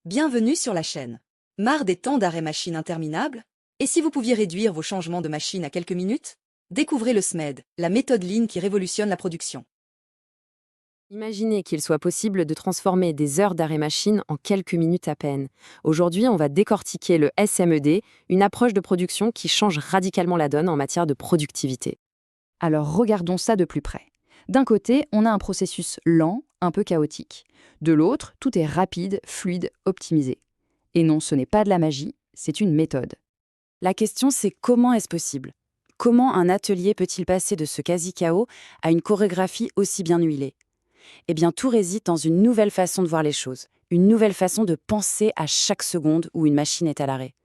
Bienvenue sur la chaîne. Marre des temps d'arrêt machine interminables? Et si vous pouviez réduire vos changements de machine à quelques minutes? Découvrez le SMED, la méthode Lean qui révolutionne la production. Imaginez qu'il soit possible de transformer des heures d'arrêt machine en quelques minutes à peine. Aujourd'hui, on va décortiquer le SMED, une approche de production qui change radicalement la donne en matière de productivité. Alors regardons ça de plus près. D'un côté, on a un processus lent, un peu chaotique. De l'autre, tout est rapide, fluide, optimisé. Et non, ce n'est pas de la magie, c'est une méthode. La question, c'est comment est-ce possible? Comment un atelier peut-il passer de ce quasi-chaos à une chorégraphie aussi bien huilée? Eh bien, tout réside dans une nouvelle façon de voir les choses, une nouvelle façon de penser à chaque seconde où une machine est à l'arrêt.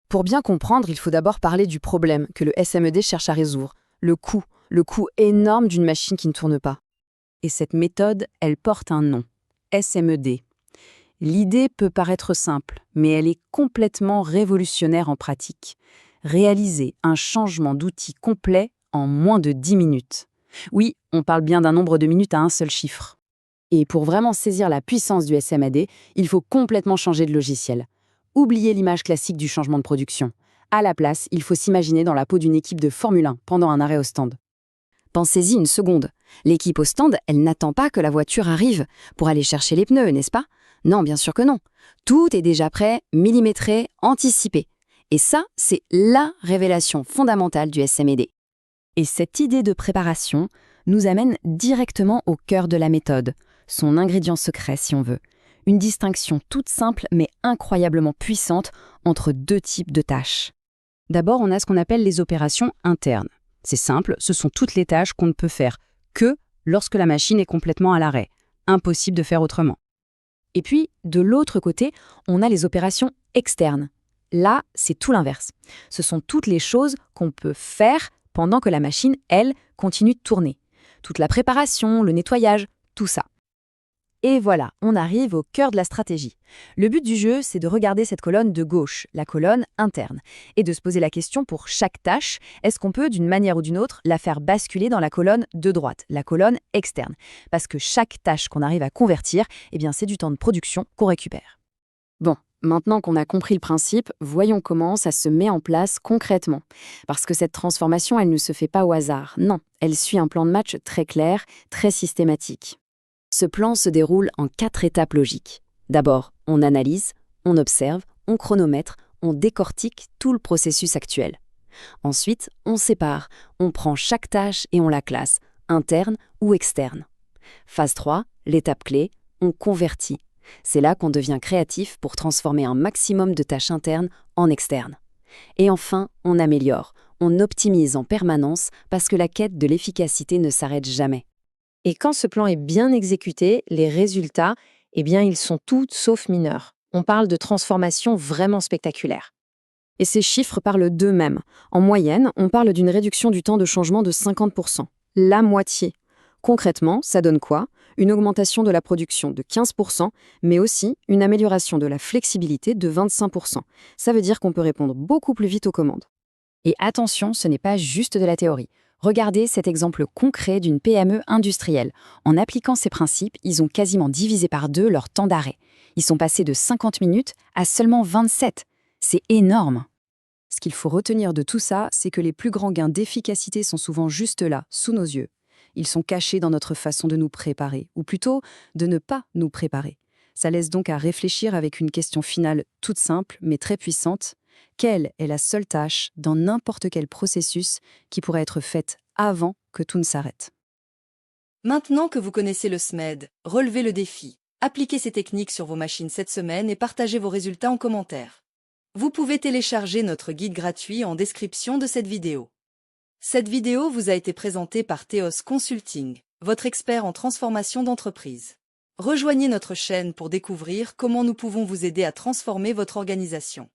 Pour bien comprendre, il faut d'abord parler du problème que le SMED cherche à résoudre, le coût énorme d'une machine qui ne tourne pas. Et cette méthode, elle porte un nom, SMED. L'idée peut paraître simple, mais elle est complètement révolutionnaire en pratique. Réaliser un changement d'outil complet en moins de 10 minutes. Oui, on parle bien d'un nombre de minutes à un seul chiffre. Et pour vraiment saisir la puissance du SMED, il faut complètement changer de logiciel. Oubliez l'image classique du changement de production. À la place, il faut s'imaginer dans la peau d'une équipe de Formule 1 pendant un arrêt au stand. Pensez-y une seconde. L'équipe au stand, elle n'attend pas que la voiture arrive pour aller chercher les pneus, n'est-ce pas? Non, bien sûr que non. Tout est déjà prêt, millimétré, anticipé. Et ça, c'est la révélation fondamentale du SMED. Et cette idée de préparation nous amène directement au cœur de la méthode, son ingrédient secret si on veut. Une distinction toute simple mais incroyablement puissante entre deux types de tâches. D'abord, on a ce qu'on appelle les opérations internes. C'est simple, ce sont toutes les tâches qu'on ne peut faire que lorsque la machine est complètement à l'arrêt. Impossible de faire autrement. Et puis, de l'autre côté, on a les opérations externes. Là, c'est tout l'inverse. Ce sont toutes les choses qu'on peut faire pendant que la machine, elle, continue de tourner. Toute la préparation, le nettoyage, tout ça. Et voilà, on arrive au cœur de la stratégie. Le but du jeu, c'est de regarder cette colonne de gauche, la colonne interne, et de se poser la question pour chaque tâche, est-ce qu'on peut, d'une manière ou d'une autre, la faire basculer dans la colonne de droite, la colonne externe? Parce que chaque tâche qu'on arrive à convertir, eh bien, c'est du temps de production qu'on récupère. Bon, maintenant qu'on a compris le principe, voyons comment ça se met en place concrètement. Parce que cette transformation, elle ne se fait pas au hasard. Non, elle suit un plan de match très clair, très systématique. Ce plan se déroule en 4 étapes logiques. D'abord, on analyse, on observe, on chronomètre, on décortique tout le processus actuel. Ensuite, on sépare, on prend chaque tâche et on la classe, interne ou externe. Phase 3, l'étape clé, on convertit. C'est là qu'on devient créatif pour transformer un maximum de tâches internes en externes. Et enfin, on améliore, on optimise en permanence parce que la quête de l'efficacité ne s'arrête jamais. Et quand ce plan est bien exécuté, les résultats, eh bien, ils sont tout sauf mineurs. On parle de transformations vraiment spectaculaires. Et ces chiffres parlent d'eux-mêmes. En moyenne, on parle d'une réduction du temps de changement de 50%. La moitié. Concrètement, ça donne quoi? Une augmentation de la production de 15%, mais aussi une amélioration de la flexibilité de 25%. Ça veut dire qu'on peut répondre beaucoup plus vite aux commandes. Et attention, ce n'est pas juste de la théorie. Regardez cet exemple concret d'une PME industrielle. En appliquant ces principes, ils ont quasiment divisé par 2 leur temps d'arrêt. Ils sont passés de 50 minutes à seulement 27. C'est énorme. Ce qu'il faut retenir de tout ça, c'est que les plus grands gains d'efficacité sont souvent juste là, sous nos yeux. Ils sont cachés dans notre façon de nous préparer, ou plutôt de ne pas nous préparer. Ça laisse donc à réfléchir avec une question finale toute simple, mais très puissante. Quelle est la seule tâche dans n'importe quel processus qui pourrait être faite avant que tout ne s'arrête? Maintenant que vous connaissez le SMED, relevez le défi. Appliquez ces techniques sur vos machines cette semaine et partagez vos résultats en commentaire. Vous pouvez télécharger notre guide gratuit en description de cette vidéo. Cette vidéo vous a été présentée par Theos Consulting, votre expert en transformation d'entreprise. Rejoignez notre chaîne pour découvrir comment nous pouvons vous aider à transformer votre organisation.